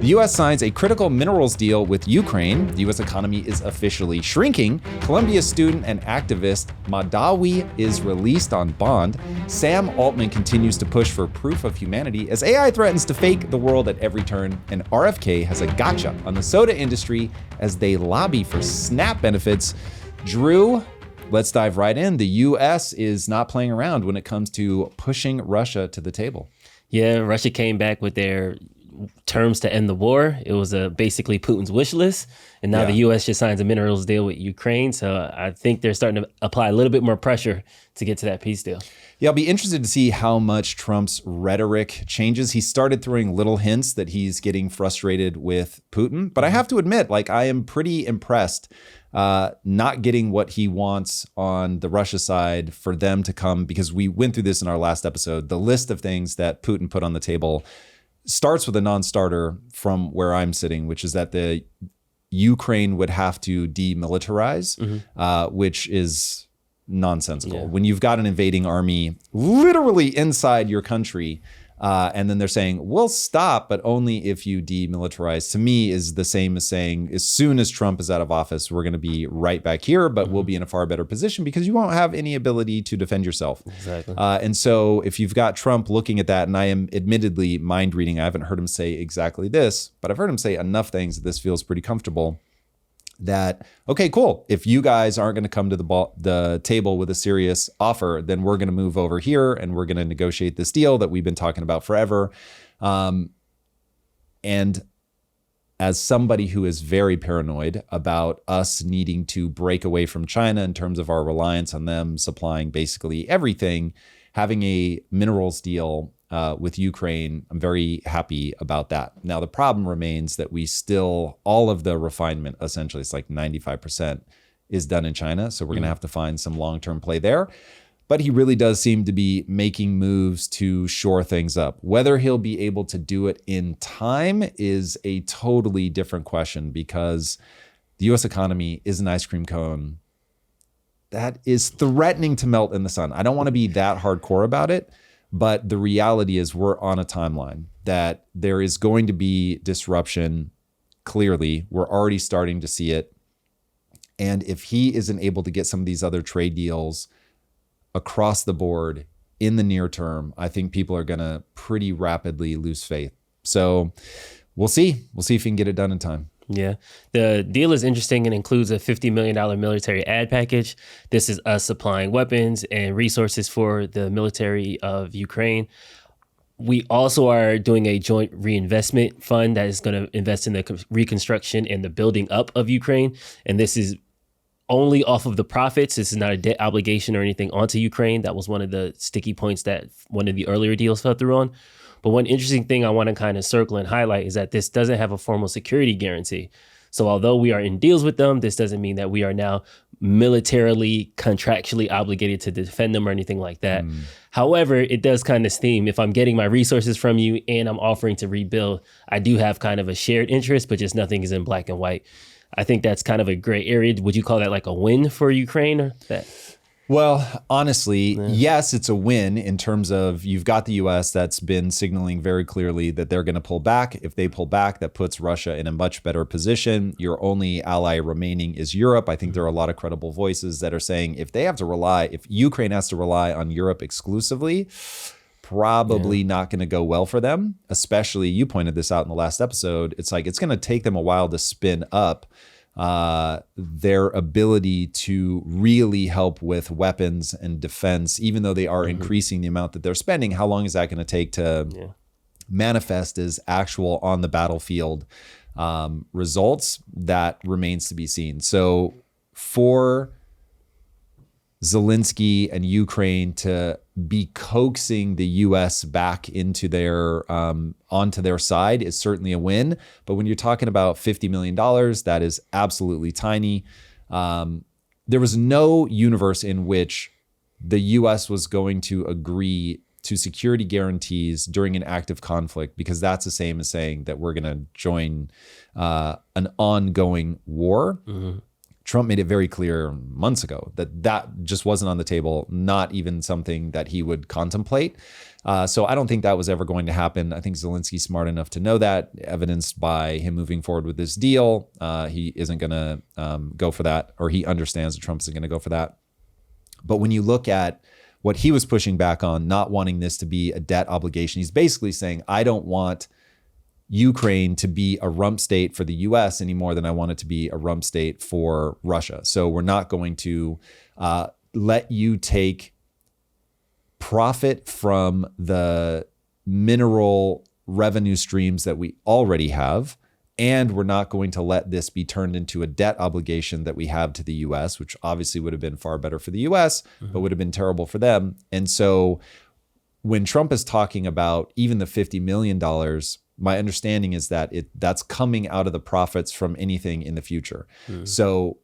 The U.S. signs a critical minerals deal with Ukraine. The U.S. economy is officially shrinking. Columbia student and activist Mahdawi is released on bond. Sam Altman continues to push for proof of humanity as AI threatens to fake the world at every turn. And RFK has a gotcha on the soda industry as they lobby for SNAP benefits. Drew, let's dive right in. The U.S. is not playing around when it comes to pushing Russia to the table. Yeah, Russia came back with their terms to end the war. It was basically Putin's wish list. And now the U.S. just signs a minerals deal with Ukraine. So I think they're starting to apply a little bit more pressure to get to that peace deal. Yeah, I'll be interested to see how much Trump's rhetoric changes. He started throwing little hints that he's getting frustrated with Putin. But I have to admit, I am pretty impressed not getting what he wants on the Russia side for them to come, because we went through this in our last episode. The list of things that Putin put on the table starts with a non-starter from where I'm sitting, which is that the Ukraine would have to demilitarize, which is nonsensical. Yeah. When you've got an invading army literally inside your country, and then they're saying, we'll stop, but only if you demilitarize, to me is the same as saying, as soon as Trump is out of office, we're going to be right back here, but we'll be in a far better position because you won't have any ability to defend yourself. Exactly. And so if you've got Trump looking at that, and I am admittedly mind reading, I haven't heard him say exactly this, but I've heard him say enough things that this feels pretty comfortable. That, okay, cool. If you guys aren't going to come to the table with a serious offer, then we're going to move over here and we're going to negotiate this deal that we've been talking about forever. And as somebody who is very paranoid about us needing to break away from China in terms of our reliance on them supplying basically everything, having a minerals deal with Ukraine, I'm very happy about that. Now, the problem remains that we still, all of the refinement, essentially, it's like 95% is done in China. So we're going to have to find some long-term play there. But he really does seem to be making moves to shore things up. Whether he'll be able to do it in time is a totally different question, because the U.S. economy is an ice cream cone that is threatening to melt in the sun. I don't want to be that hardcore about it. But the reality is we're on a timeline that there is going to be disruption. Clearly, we're already starting to see it. And if he isn't able to get some of these other trade deals across the board in the near term, I think people are going to pretty rapidly lose faith. So we'll see. We'll see if he can get it done in time. Yeah. The deal is interesting and includes a $50 million military aid package. This is us supplying weapons and resources for the military of Ukraine. We also are doing a joint reinvestment fund that is going to invest in the reconstruction and the building up of Ukraine. And this is only off of the profits. This is not a debt obligation or anything onto Ukraine. That was one of the sticky points that one of the earlier deals fell through on. But one interesting thing I want to kind of circle and highlight is that this doesn't have a formal security guarantee. So although we are in deals with them, this doesn't mean that we are now militarily, contractually obligated to defend them or anything like that. However, it does kind of seem, if I'm getting my resources from you and I'm offering to rebuild, I do have kind of a shared interest, but just nothing is in black and white. I think that's kind of a gray area. Would you call that like a win for Ukraine or that? Well, honestly, yes, it's a win in terms of you've got the U.S. that's been signaling very clearly that they're going to pull back. If they pull back, that puts Russia in a much better position. Your only ally remaining is Europe. I think there are a lot of credible voices that are saying if Ukraine has to rely on Europe exclusively, probably not going to go well for them. Especially, you pointed this out in the last episode. It's like it's going to take them a while to spin up their ability to really help with weapons and defense, even though they are increasing the amount that they're spending. How long is that going to take to manifest as actual on the battlefield results? That remains to be seen. So for Zelensky and Ukraine to be coaxing the U.S. back into their onto their side is certainly a win. But when you're talking about $50 million, that is absolutely tiny. There was no universe in which the U.S. was going to agree to security guarantees during an active conflict, because that's the same as saying that we're going to join an ongoing war. Trump made it very clear months ago that that just wasn't on the table, not even something that he would contemplate. So I don't think that was ever going to happen. I think Zelensky's smart enough to know that, evidenced by him moving forward with this deal. He isn't going to go for that, or he understands that Trump isn't going to go for that. But when you look at what he was pushing back on, not wanting this to be a debt obligation, he's basically saying, I don't want Ukraine to be a rump state for the US any more than I want it to be a rump state for Russia. So we're not going to let you take profit from the mineral revenue streams that we already have, and we're not going to let this be turned into a debt obligation that we have to the US, which obviously would have been far better for the US, but would have been terrible for them. And so when Trump is talking about even the $50 million, my understanding is that that's coming out of the profits from anything in the future. So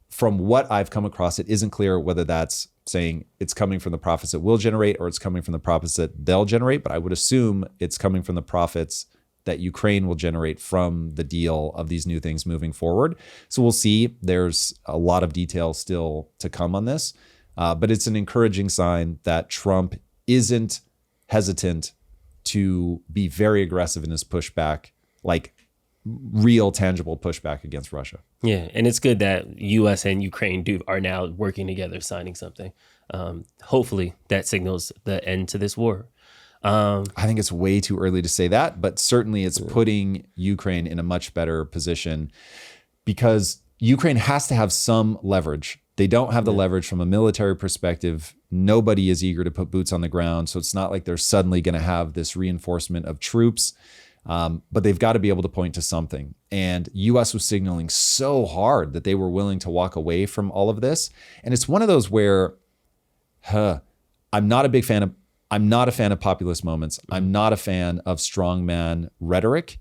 from what I've come across, it isn't clear whether that's saying it's coming from the profits it will generate or it's coming from the profits that they'll generate. But I would assume it's coming from the profits that Ukraine will generate from the deal of these new things moving forward. So we'll see. There's a lot of detail still to come on this. But it's an encouraging sign that Trump isn't hesitant to be very aggressive in his pushback, like real tangible pushback against Russia. Yeah, and it's good that U.S. and Ukraine are now working together, signing something. Hopefully that signals the end to this war. I think it's way too early to say that, but certainly it's putting Ukraine in a much better position because Ukraine has to have some leverage. They don't have the leverage from a military perspective. Nobody is eager to put boots on the ground. So it's not like they're suddenly going to have this reinforcement of troops. But they've got to be able to point to something. And U.S. was signaling so hard that they were willing to walk away from all of this. And it's one of those where I'm not a fan of populist moments. I'm not a fan of strongman rhetoric.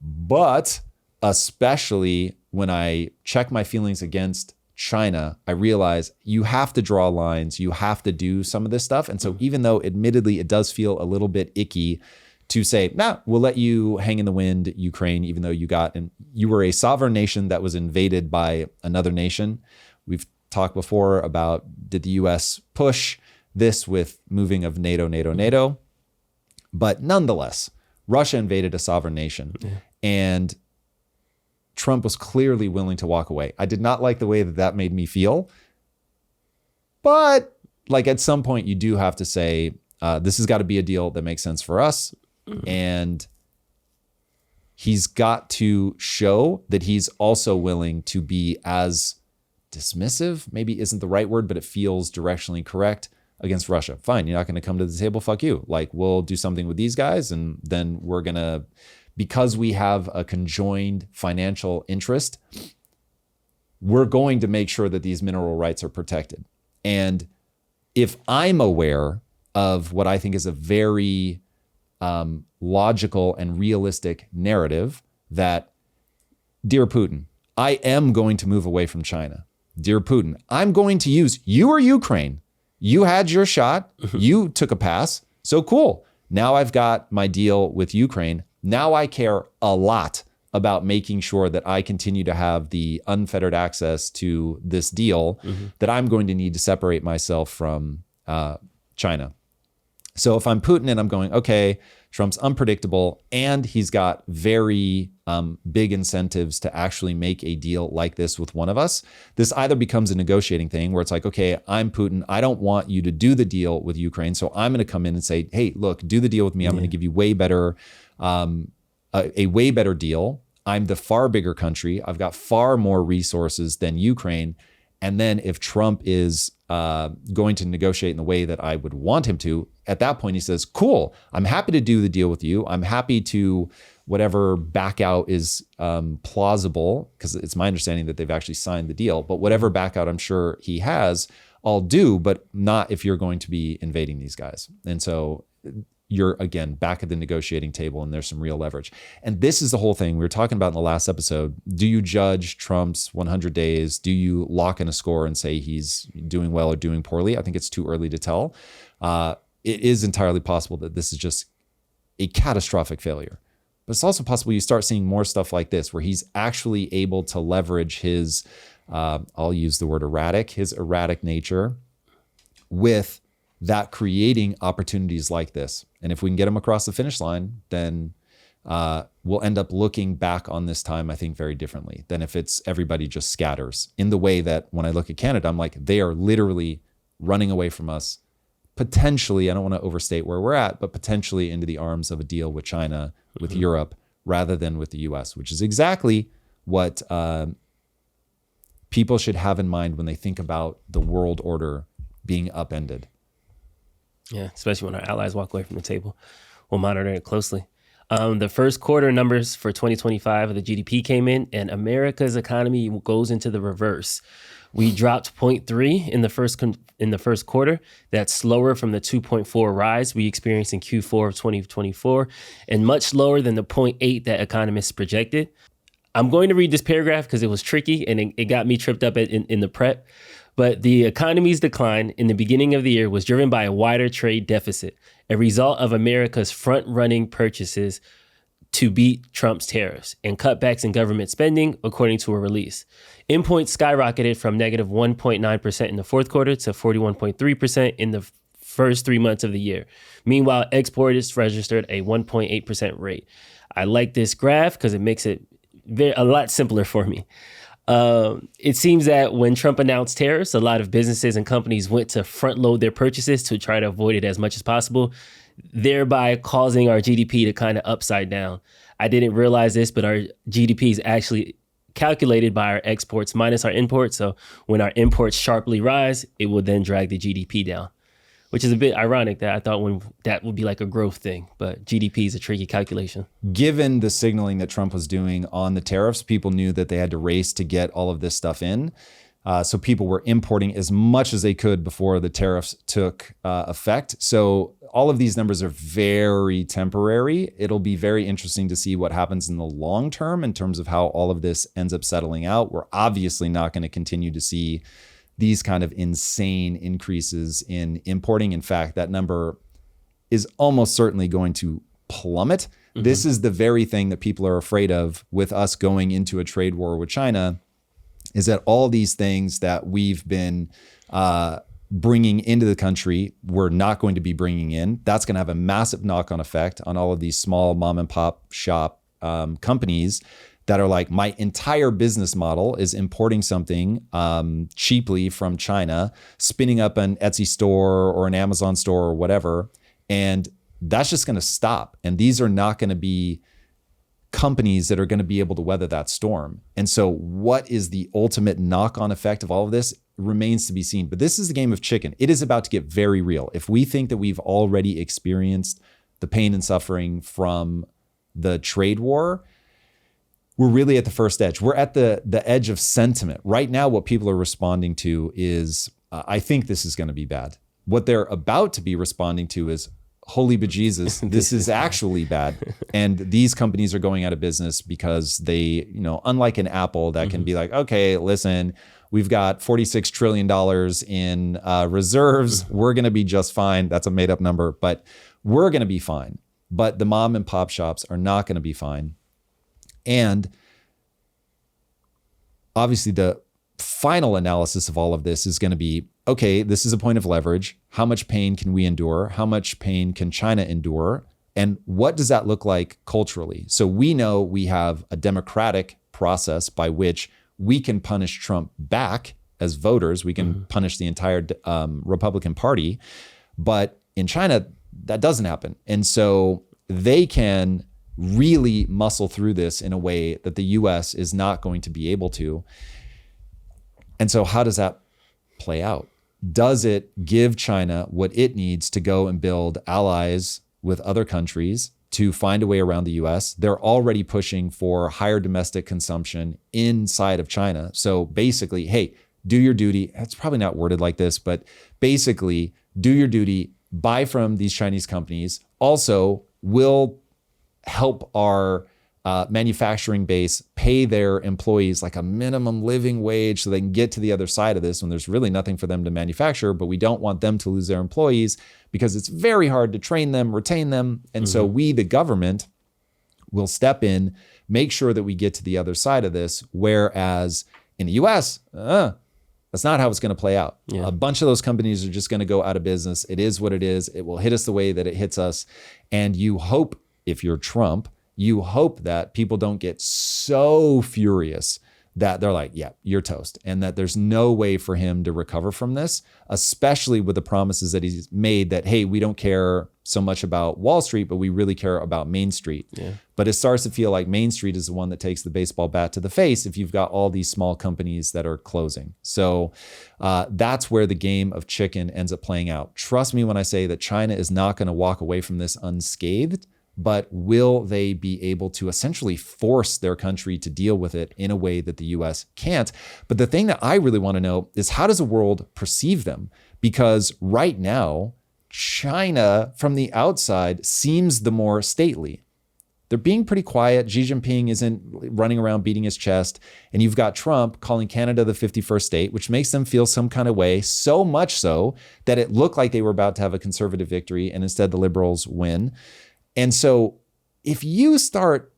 But especially when I check my feelings against China, I realize you have to draw lines. You have to do some of this stuff. And so even though admittedly it does feel a little bit icky to say, we'll let you hang in the wind, Ukraine, even though you were a sovereign nation that was invaded by another nation. We've talked before about, did the US push this with moving of NATO? But nonetheless, Russia invaded a sovereign nation. And Trump was clearly willing to walk away. I did not like the way that made me feel. But like at some point, you do have to say, this has got to be a deal that makes sense for us. And he's got to show that he's also willing to be as dismissive, maybe isn't the right word, but it feels directionally correct, against Russia. Fine, you're not going to come to the table, fuck you. Like, we'll do something with these guys, and then we're going to, because we have a conjoined financial interest, we're going to make sure that these mineral rights are protected. And if I'm aware of what I think is a very logical and realistic narrative that, dear Putin, I am going to move away from China. Dear Putin, I'm going to use, you or Ukraine, you had your shot, you took a pass, so cool. Now I've got my deal with Ukraine. Now I care a lot about making sure that I continue to have the unfettered access to this deal that I'm going to need to separate myself from China. So if I'm Putin and I'm going, okay, Trump's unpredictable and he's got very big incentives to actually make a deal like this with one of us, this either becomes a negotiating thing where it's like, okay, I'm Putin. I don't want you to do the deal with Ukraine. So I'm going to come in and say, hey, look, do the deal with me. I'm going to give you way better, a way better deal. I'm the far bigger country. I've got far more resources than Ukraine. And then if Trump is going to negotiate in the way that I would want him to, at that point he says, cool, I'm happy to do the deal with you. I'm happy to whatever back out is plausible, because it's my understanding that they've actually signed the deal, but whatever back out I'm sure he has, I'll do, but not if you're going to be invading these guys. And so you're, again, back at the negotiating table and there's some real leverage. And this is the whole thing we were talking about in the last episode. Do you judge Trump's 100 days? Do you lock in a score and say he's doing well or doing poorly? I think it's too early to tell. It is entirely possible that this is just a catastrophic failure. But it's also possible you start seeing more stuff like this, where he's actually able to leverage his, I'll use the word erratic, his erratic nature with that creating opportunities like this. And if we can get him across the finish line, then we'll end up looking back on this time, I think, very differently than if it's everybody just scatters in the way that when I look at Canada, I'm like, they are literally running away from us, potentially, I don't want to overstate where we're at, but potentially into the arms of a deal with China, with Europe, rather than with the US, which is exactly what people should have in mind when they think about the world order being upended. Yeah, especially when our allies walk away from the table. We'll monitor it closely. The first quarter numbers for 2025 of the GDP came in, and America's economy goes into the reverse. We dropped 0.3 in the first quarter. That's slower from the 2.4 rise we experienced in Q4 of 2024, and much lower than the 0.8 that economists projected. I'm going to read this paragraph because it was tricky and it got me tripped up in the prep. But the economy's decline in the beginning of the year was driven by a wider trade deficit, a result of America's front-running purchases to beat Trump's tariffs and cutbacks in government spending, according to a release. Imports skyrocketed from negative 1.9% in the fourth quarter to 41.3% in the first 3 months of the year. Meanwhile, exports registered a 1.8% rate. I like this graph because it makes it a lot simpler for me. It seems that when Trump announced tariffs, a lot of businesses and companies went to front load their purchases to try to avoid it as much as possible, thereby causing our GDP to kind of upside down. I didn't realize this, but our GDP is actually calculated by our exports minus our imports. So when our imports sharply rise, it will then drag the GDP down, which is a bit ironic that I thought that would be like a growth thing, but GDP is a tricky calculation. Given the signaling that Trump was doing on the tariffs, people knew that they had to race to get all of this stuff in. So people were importing as much as they could before the tariffs took effect. So all of these numbers are very temporary. It'll be very interesting to see what happens in the long term in terms of how all of this ends up settling out. We're obviously not going to continue to see these kind of insane increases in importing. In fact, that number is almost certainly going to plummet. Mm-hmm. This is the very thing that people are afraid of with us going into a trade war with China, is that all these things that we've been bringing into the country, we're not going to be bringing in. That's going to have a massive knock-on effect on all of these small mom and pop shop companies that are like, my entire business model is importing something cheaply from China, spinning up an Etsy store or an Amazon store or whatever. And that's just going to stop. And these are not going to be companies that are going to be able to weather that storm. And so what is the ultimate knock-on effect of all of this remains to be seen. But this is the game of chicken. It is about to get very real. If we think that we've already experienced the pain and suffering from the trade war, we're really at the first edge. We're at the edge of sentiment. Right now, what people are responding to is, I think this is going to be bad. What they're about to be responding to is, holy bejesus, this is actually bad. And these companies are going out of business because they, unlike an Apple that can be like, okay, listen, we've got $46 trillion in reserves. We're going to be just fine. That's a made up number, but we're going to be fine. But the mom and pop shops are not going to be fine. And obviously the final analysis of all of this is going to be, okay, this is a point of leverage. How much pain can we endure? How much pain can China endure? And what does that look like culturally? So we know we have a democratic process by which we can punish Trump back as voters. We can punish the entire Republican Party. But in China, that doesn't happen. And so they can really muscle through this in a way that the US is not going to be able to. And so how does that play out? Does it give China what it needs to go and build allies with other countries to find a way around the US? They're already pushing for higher domestic consumption inside of China. So basically, hey, do your duty. It's probably not worded like this, but basically do your duty, buy from these Chinese companies. Also, we'll help our manufacturing base pay their employees like a minimum living wage so they can get to the other side of this when there's really nothing for them to manufacture, but we don't want them to lose their employees because it's very hard to train them, retain them. And so we, the government, will step in, make sure that we get to the other side of this. Whereas in the US, that's not how it's going to play out. Yeah. A bunch of those companies are just going to go out of business. It is what it is. It will hit us the way that it hits us. And you hope, if you're Trump, you hope that people don't get so furious that they're like, yeah, you're toast. And that there's no way for him to recover from this, especially with the promises that he's made that, hey, we don't care so much about Wall Street, but we really care about Main Street. Yeah. But it starts to feel like Main Street is the one that takes the baseball bat to the face if you've got all these small companies that are closing. So that's where the game of chicken ends up playing out. Trust me when I say that China is not going to walk away from this unscathed. But will they be able to essentially force their country to deal with it in a way that the US can't? But the thing that I really want to know is, how does the world perceive them? Because right now, China from the outside seems the more stately. They're being pretty quiet. Xi Jinping isn't running around beating his chest. And you've got Trump calling Canada the 51st state, which makes them feel some kind of way, so much so that it looked like they were about to have a conservative victory, and instead the liberals win. And so if you start,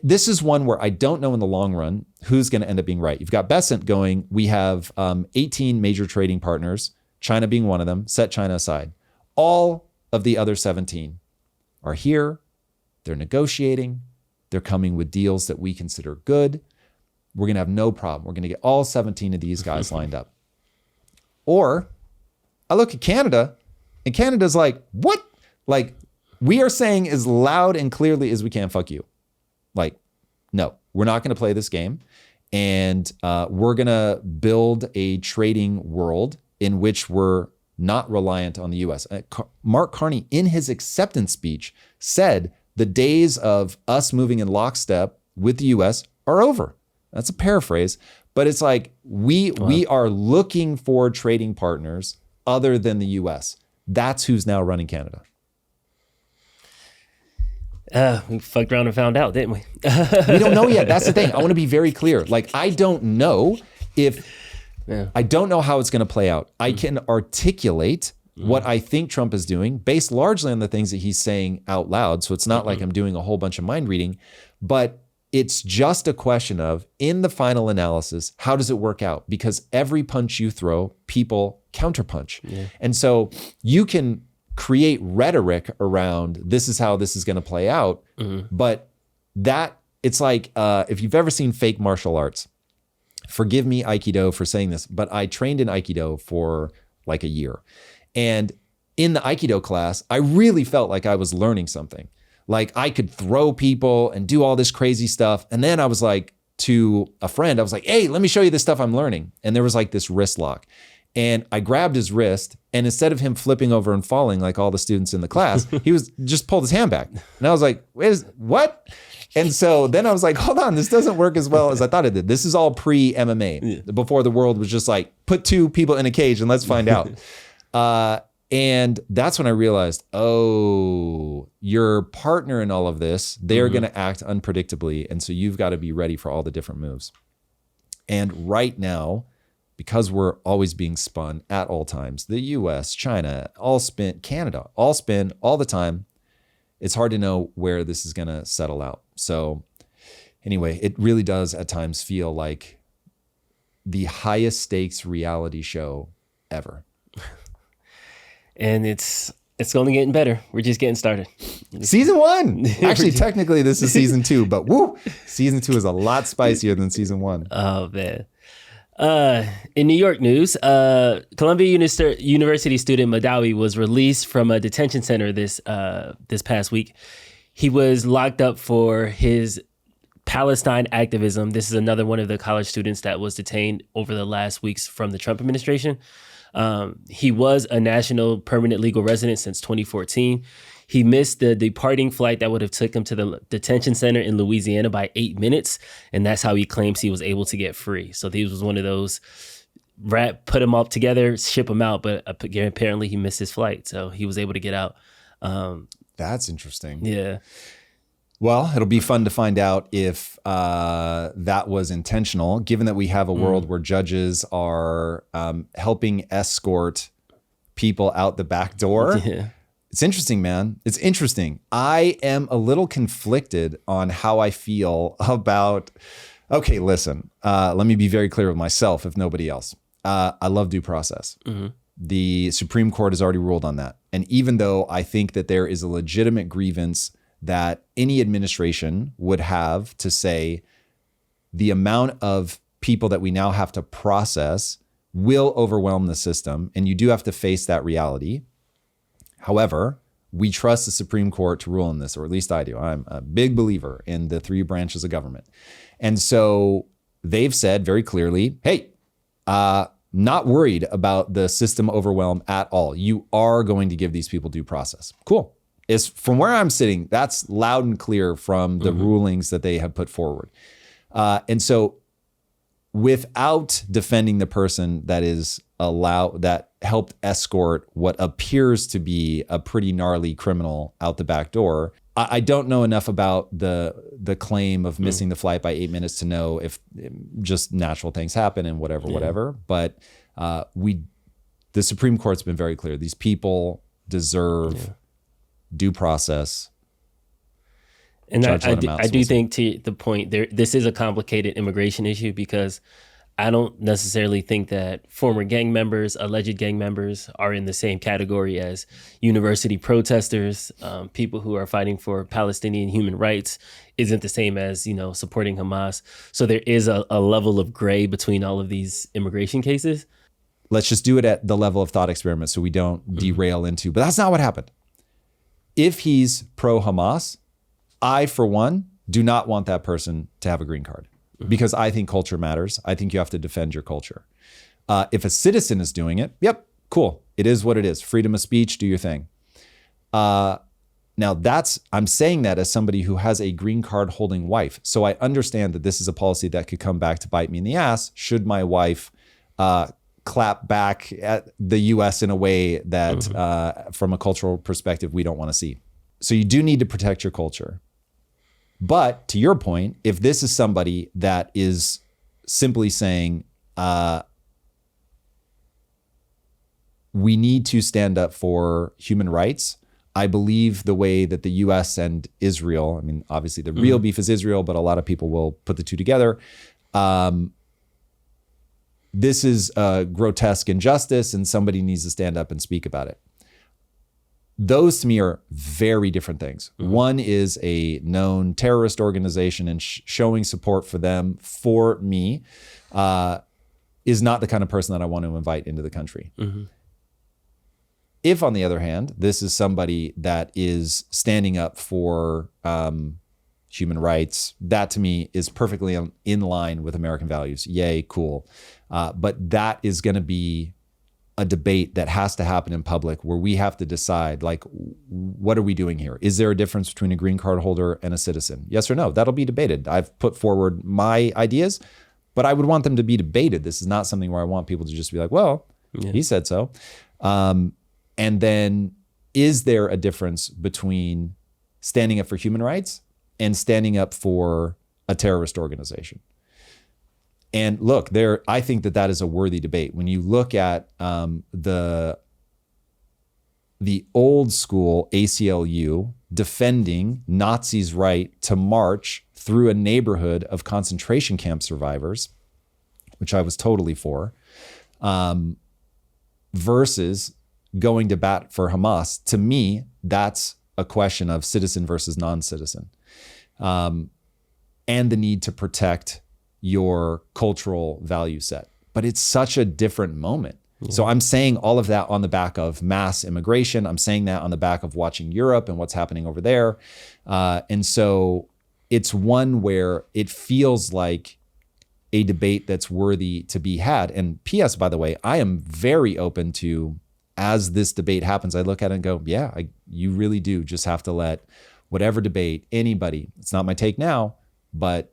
this is one where I don't know in the long run who's going to end up being right. You've got Besant going, we have 18 major trading partners, China being one of them, set China aside. All of the other 17 are here. They're negotiating. They're coming with deals that we consider good. We're going to have no problem. We're going to get all 17 of these guys lined up. Or I look at Canada, and Canada's like, what? Like, we are saying as loud and clearly as we can, fuck you. Like, no, we're not going to play this game. And we're going to build a trading world in which we're not reliant on the US. Mark Carney, in his acceptance speech, said the days of us moving in lockstep with the US are over. That's a paraphrase. But it's like, we are looking for trading partners other than the US. That's who's now running Canada. We fucked around and found out, didn't we? We don't know yet. That's the thing. I want to be very clear. Like, I don't know I don't know how it's going to play out. I can articulate what I think Trump is doing based largely on the things that he's saying out loud. So it's not like I'm doing a whole bunch of mind reading, but it's just a question of, in the final analysis, how does it work out? Because every punch you throw, people counterpunch. Yeah. And so you can create rhetoric around this is how this is going to play out. But that, it's like, if you've ever seen fake martial arts, forgive me, Aikido, for saying this, but I trained in Aikido for like a year. And in the Aikido class, I really felt like I was learning something. Like, I could throw people and do all this crazy stuff. And then I was like, to a friend, I was like, hey, let me show you this stuff I'm learning. And there was like this wrist lock. And I grabbed his wrist, and instead of him flipping over and falling like all the students in the class, he was just pulled his hand back. And I was like, what? And so then I was like, hold on, this doesn't work as well as I thought it did. This is all pre-MMA, before the world was just like, put two people in a cage and let's find out. And that's when I realized, oh, your partner in all of this, they're going to act unpredictably. And so you've got to be ready for all the different moves. And right now, because we're always being spun at all times, the US, China, all spin, Canada, all spin all the time, it's hard to know where this is going to settle out. So anyway, it really does at times feel like the highest stakes reality show ever. And it's only getting better. We're just getting started. Season 1. Actually, technically this is season 2, but woo, season 2 is a lot spicier than season 1. Oh, man. In New York news, Columbia University student Mahdawi was released from a detention center this past week. He was locked up for his Palestine activism. This is another one of the college students that was detained over the last weeks from the Trump administration. He was a national permanent legal resident since 2014. He missed the departing flight that would have took him to the detention center in Louisiana by 8 minutes. And that's how he claims he was able to get free. So this was one of those, put him all together, ship him out. But apparently he missed his flight. So he was able to get out. That's interesting. Yeah. Well, it'll be fun to find out if that was intentional, given that we have a world where judges are helping escort people out the back door. Yeah. It's interesting, man. It's interesting. I am a little conflicted on how I feel about, okay, listen, let me be very clear with myself, if nobody else. I love due process. Mm-hmm. The Supreme Court has already ruled on that. And even though I think that there is a legitimate grievance that any administration would have to say the amount of people that we now have to process will overwhelm the system, and you do have to face that reality. However, we trust the Supreme Court to rule on this, or at least I do. I'm a big believer in the three branches of government. And so they've said very clearly, hey, not worried about the system overwhelm at all. You are going to give these people due process. Cool. Is from where I'm sitting, that's loud and clear from the rulings that they have put forward. And so without defending the person that helped escort what appears to be a pretty gnarly criminal out the back door, I don't know enough about the claim of missing the flight by 8 minutes to know if just natural things happen and whatever. But the Supreme Court's been very clear. These people deserve due process. And I do think, to the point, this is a complicated immigration issue, because I don't necessarily think that former gang members, alleged gang members, are in the same category as university protesters. People who are fighting for Palestinian human rights isn't the same as, supporting Hamas. So there is a level of gray between all of these immigration cases. Let's just do it at the level of thought experiment so we don't derail into, but that's not what happened. If he's pro-Hamas, I, for one, do not want that person to have a green card, because I think culture matters. I think you have to defend your culture. If a citizen is doing it, yep, cool. It is what it is. Freedom of speech, do your thing. Now I'm saying that as somebody who has a green card holding wife. So I understand that this is a policy that could come back to bite me in the ass should my wife clap back at the US in a way that from a cultural perspective, we don't want to see. So you do need to protect your culture. But to your point, if this is somebody that is simply saying, we need to stand up for human rights, I believe the way that the US and Israel, I mean, obviously the real beef is Israel, but a lot of people will put the two together. This is a grotesque injustice and somebody needs to stand up and speak about it. Those to me are very different things. One is a known terrorist organization, and showing support for them, for me, is not the kind of person that I want to invite into the country. If, on the other hand, this is somebody that is standing up for human rights, that to me is perfectly in line with American values. Yay, cool. But that is going to be a debate that has to happen in public, where we have to decide, like, what are we doing here? Is there a difference between a green card holder and a citizen? Yes or no? That'll be debated. I've put forward my ideas, but I would want them to be debated. This is not something where I want people to just be like, well, he said so. And then, is there a difference between standing up for human rights and standing up for a terrorist organization? And look, I think that is a worthy debate. When you look at the old school ACLU defending Nazis' right to march through a neighborhood of concentration camp survivors, which I was totally for, versus going to bat for Hamas, to me, that's a question of citizen versus non-citizen, and the need to protect your cultural value set. But it's such a different moment. So I'm saying all of that on the back of mass immigration. I'm saying that on the back of watching Europe and what's happening over there. And so it's one where it feels like a debate that's worthy to be had. And P.S., by the way, I am very open to, as this debate happens, I look at it and go, yeah, you really do just have to let whatever debate, anybody, it's not my take now, but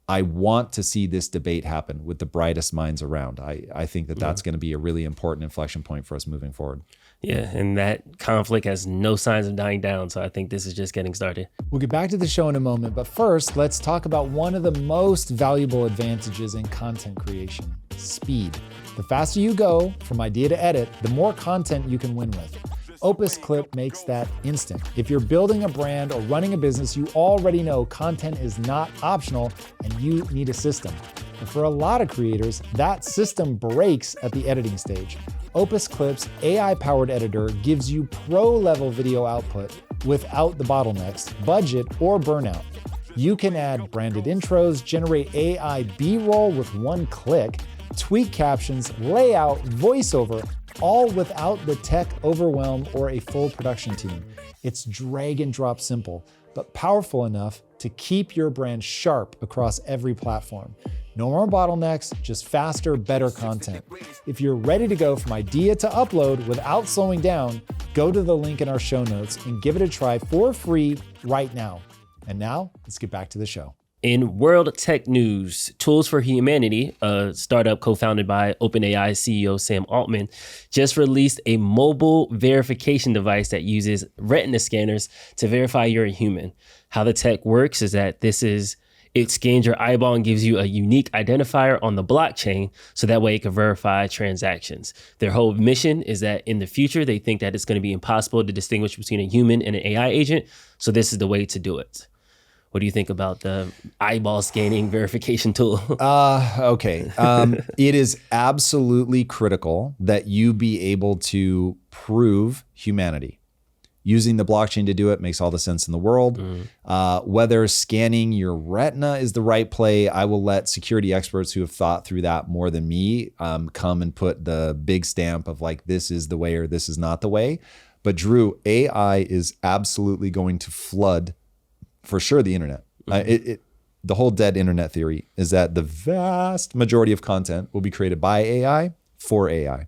I want to see this debate happen with the brightest minds around. I think that that's going to be a really important inflection point for us moving forward. Yeah, and that conflict has no signs of dying down, so I think this is just getting started. We'll get back to the show in a moment, but first, let's talk about one of the most valuable advantages in content creation: speed. The faster you go from idea to edit, the more content you can win with. Opus Clip makes that instant. If you're building a brand or running a business, you already know content is not optional and you need a system. But for a lot of creators, that system breaks at the editing stage. Opus Clip's AI-powered editor gives you pro-level video output without the bottlenecks, budget, or burnout. You can add branded intros, generate AI B-roll with one click, tweak captions, layout, voiceover, all without the tech overwhelm or a full production team. It's drag and drop simple, but powerful enough to keep your brand sharp across every platform. No more bottlenecks, just faster, better content. If you're ready to go from idea to upload without slowing down, go to the link in our show notes and give it a try for free right now. And now, let's get back to the show. In world tech news, Tools for Humanity, a startup co-founded by OpenAI CEO Sam Altman, just released a mobile verification device that uses retina scanners to verify you're a human. How the tech works is that it scans your eyeball and gives you a unique identifier on the blockchain, so that way it can verify transactions. Their whole mission is that in the future, they think that it's going to be impossible to distinguish between a human and an AI agent, so this is the way to do it. What do you think about the eyeball scanning verification tool? Okay. It is absolutely critical that you be able to prove humanity. Using the blockchain to do it makes all the sense in the world. Whether scanning your retina is the right play, I will let security experts who have thought through that more than me come and put the big stamp of like, this is the way or this is not the way. But Drew, AI is absolutely going to flood, for sure, the internet. The whole dead internet theory is that the vast majority of content will be created by AI for AI.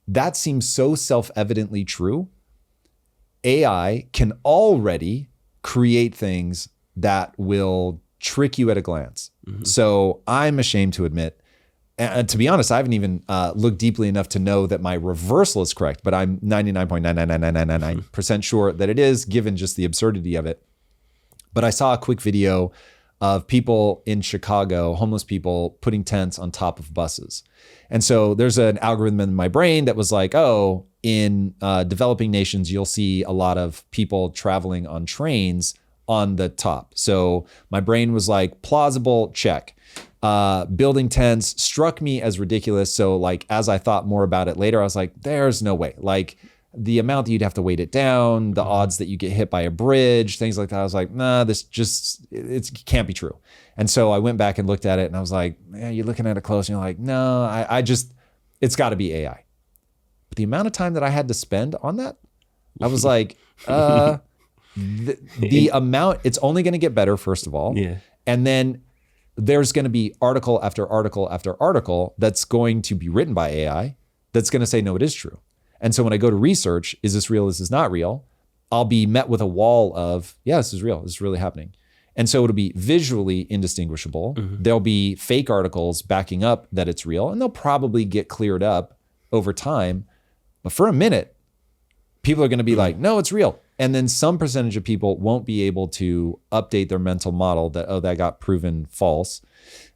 That seems so self-evidently true. AI can already create things that will trick you at a glance. So I'm ashamed to admit, and to be honest, I haven't even looked deeply enough to know that my reversal is correct, but I'm 99.99999% sure that it is, given just the absurdity of it. But I saw a quick video of people in Chicago, homeless people, putting tents on top of buses. And so there's an algorithm in my brain that was like, oh, in developing nations, you'll see a lot of people traveling on trains on the top. So my brain was like, plausible, check. Building tents struck me as ridiculous. So like, as I thought more about it later, I was like, there's no way. Like the amount that you'd have to weight it down, the odds that you get hit by a bridge, things like that. I was like, nah, it can't be true. And so I went back and looked at it and I was like, man, you're looking at it close and you're like, no, it's gotta be AI. But the amount of time that I had to spend on that, I was like, the amount, it's only going to get better, first of all. Yeah. And then there's going to be article after article after article that's going to be written by AI that's going to say, no, it is true. And so when I go to research, is this real? Is this not real? I'll be met with a wall of, yeah, this is real. This is really happening. And so it'll be visually indistinguishable. There'll be fake articles backing up that it's real, and they'll probably get cleared up over time. But for a minute, people are going to be like, no, it's real. And then some percentage of people won't be able to update their mental model that, oh, that got proven false.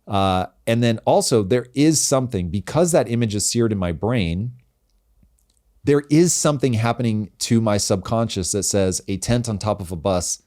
And then also there is something, because that image is seared in my brain, there is something happening to my subconscious that says a tent on top of a bus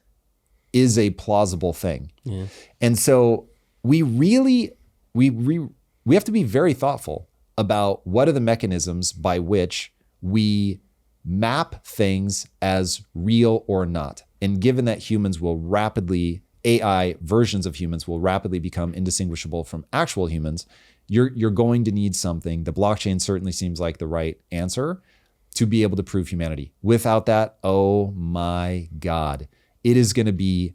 is a plausible thing. Yeah. And so we have to be very thoughtful about what are the mechanisms by which we map things as real or not. And given that humans will rapidly, AI versions of humans will rapidly become indistinguishable from actual humans, you're going to need something. The blockchain certainly seems like the right answer to be able to prove humanity. Without that, oh my God, it is going to be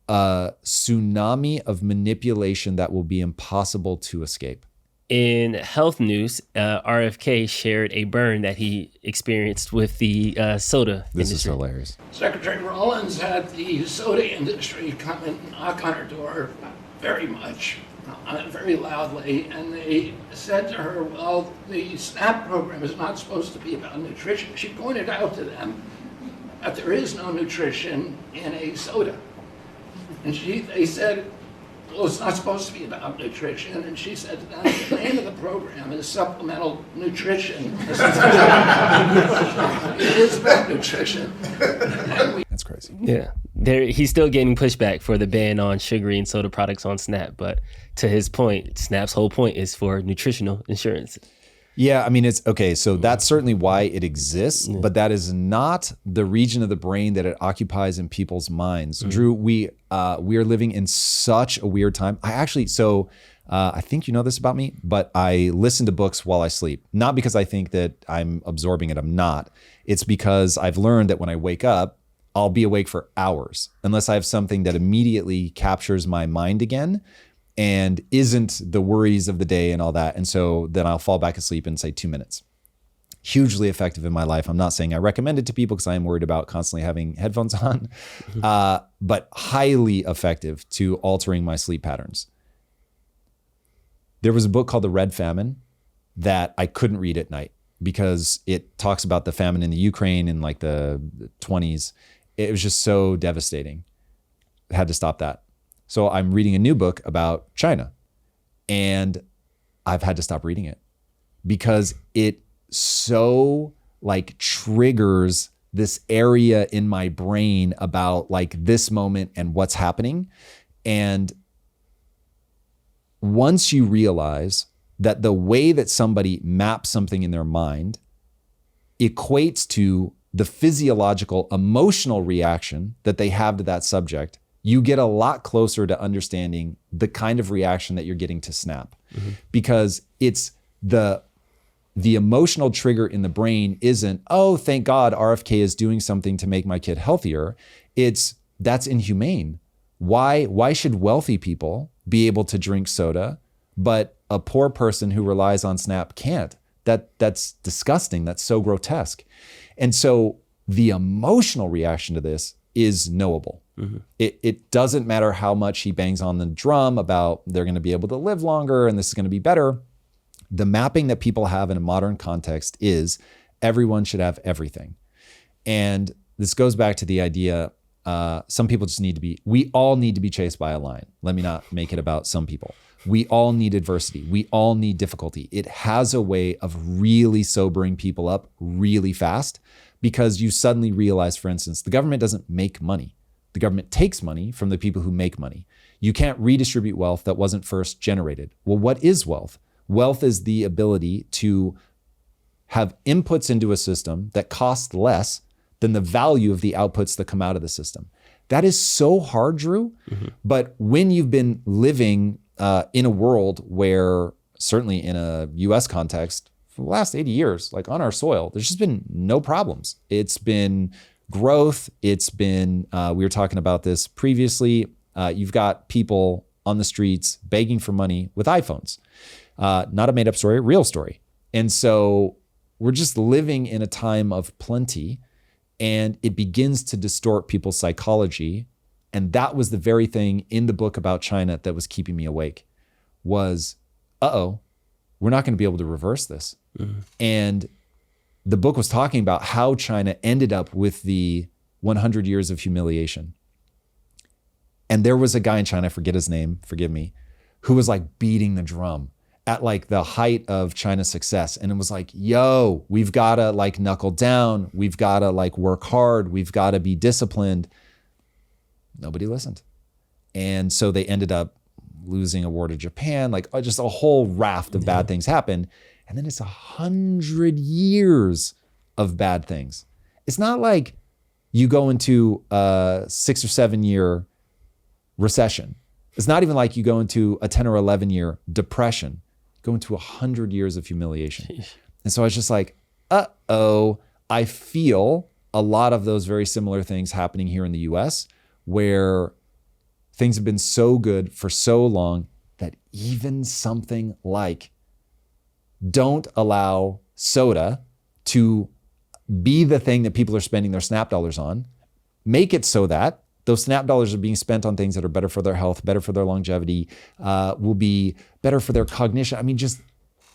a tsunami of manipulation that will be impossible to escape. In health news, RFK shared a burn that he experienced with the soda industry. This is hilarious. Secretary Rollins had the soda industry come and knock on her door very loudly, and they said to her, well, the SNAP program is not supposed to be about nutrition. She pointed out to them that there is no nutrition in a soda. And they said, well, it's not supposed to be about nutrition. And she said to them, the name of the program is supplemental nutrition. It is about nutrition. That's crazy. Yeah. He's still getting pushback for the ban on sugary and soda products on Snap. But to his point, Snap's whole point is for nutritional insurance. Yeah, I mean, it's okay. So that's certainly why it exists, but that is not the region of the brain that it occupies in people's minds. Drew, we are living in such a weird time. I think you know this about me, but I listen to books while I sleep. Not because I think that I'm absorbing it. I'm not. It's because I've learned that when I wake up, I'll be awake for hours unless I have something that immediately captures my mind again and isn't the worries of the day and all that. And so then I'll fall back asleep in, say, 2 minutes. Hugely effective in my life. I'm not saying I recommend it to people because I am worried about constantly having headphones on, but highly effective to altering my sleep patterns. There was a book called The Red Famine that I couldn't read at night because it talks about the famine in the Ukraine in like the 20s. It was just so devastating. I had to stop that. So I'm reading a new book about China, and I've had to stop reading it because it so like triggers this area in my brain about like this moment and what's happening. And once you realize that the way that somebody maps something in their mind equates to the physiological, emotional reaction that they have to that subject, you get a lot closer to understanding the kind of reaction that you're getting to Snap. Because it's the emotional trigger in the brain isn't, oh, thank God RFK is doing something to make my kid healthier. That's inhumane. Why should wealthy people be able to drink soda, but a poor person who relies on Snap can't? That's disgusting. That's so grotesque. And so the emotional reaction to this is knowable. It doesn't matter how much he bangs on the drum about they're going to be able to live longer and this is going to be better. The mapping that people have in a modern context is everyone should have everything. And this goes back to the idea, some people just we all need to be chased by a lion. Let me not make it about some people. We all need adversity. We all need difficulty. It has a way of really sobering people up really fast because you suddenly realize, for instance, the government doesn't make money. The government takes money from the people who make money. You can't redistribute wealth that wasn't first generated. Well, what is wealth? Wealth is the ability to have inputs into a system that cost less than the value of the outputs that come out of the system. That is so hard, Drew. But when you've been living in a world where, certainly in a US context, for the last 80 years, like on our soil, there's just been no problems. It's been growth. It's been, we were talking about this previously. You've got people on the streets begging for money with iPhones. Not a made up story, real story. And so we're just living in a time of plenty, and it begins to distort people's psychology. And that was the very thing in the book about China that was keeping me awake was, we're not going to be able to reverse this. And the book was talking about how China ended up with the 100 years of humiliation. And there was a guy in China, I forget his name, forgive me, who was like beating the drum at like the height of China's success. And it was like, yo, we've got to like knuckle down. We've got to like work hard. We've got to be disciplined. Nobody listened. And so they ended up losing a war to Japan, like just a whole raft of bad things happened. And then it's 100 years of bad things. It's not like you go into a 6 or 7 year recession. It's not even like you go into a 10 or 11 year depression. You go into 100 years of humiliation. Jeez. And so I was just like, I feel a lot of those very similar things happening here in the US, where things have been so good for so long that even something like don't allow soda to be the thing that people are spending their SNAP dollars on. Make it so that those SNAP dollars are being spent on things that are better for their health, better for their longevity, will be better for their cognition. I mean, just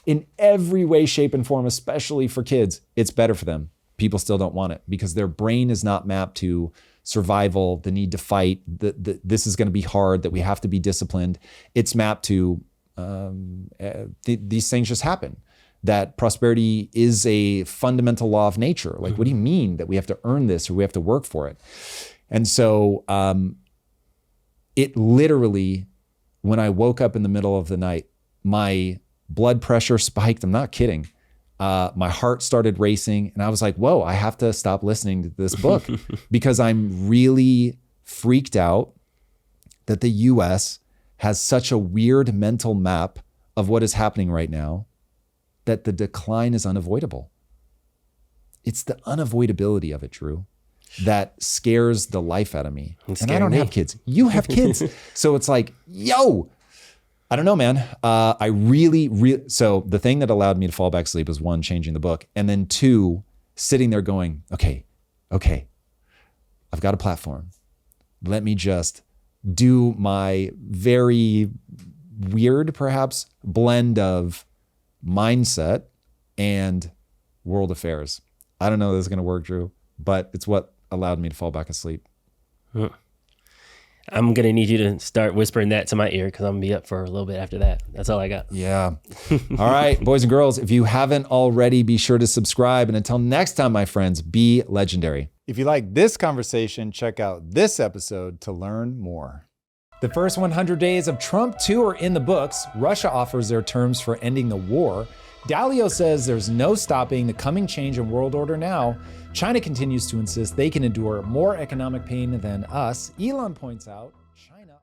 in every way, shape, and form, especially for kids, it's better for them. People still don't want it because their brain is not mapped to survival, the need to fight, this is going to be hard, that we have to be disciplined. It's mapped to these things just happen. That prosperity is a fundamental law of nature. Like, what do you mean that we have to earn this or we have to work for it? And so it literally, when I woke up in the middle of the night, my blood pressure spiked. I'm not kidding. My heart started racing and I was like, whoa, I have to stop listening to this book because I'm really freaked out that the US has such a weird mental map of what is happening right now, that the decline is unavoidable. It's the unavoidability of it, Drew, that scares the life out of me. And I don't have kids. You have kids. So it's like, yo, I don't know, man. I really, so the thing that allowed me to fall back asleep was, one, changing the book. And then two, sitting there going, okay, I've got a platform. Let me just do my very weird, perhaps, blend of mindset and world affairs. I don't know if this is going to work, Drew, but it's what allowed me to fall back asleep. I'm going to need you to start whispering that to my ear because I'm going to be up for a little bit after that. That's all I got. Yeah. All right, boys and girls, if you haven't already, be sure to subscribe. And until next time, my friends, be legendary. If you like this conversation, check out this episode to learn more. The first 100 days of Trump 2 are in the books. Russia offers their terms for ending the war. Dalio says there's no stopping the coming change in world order now. China continues to insist they can endure more economic pain than us. Elon points out China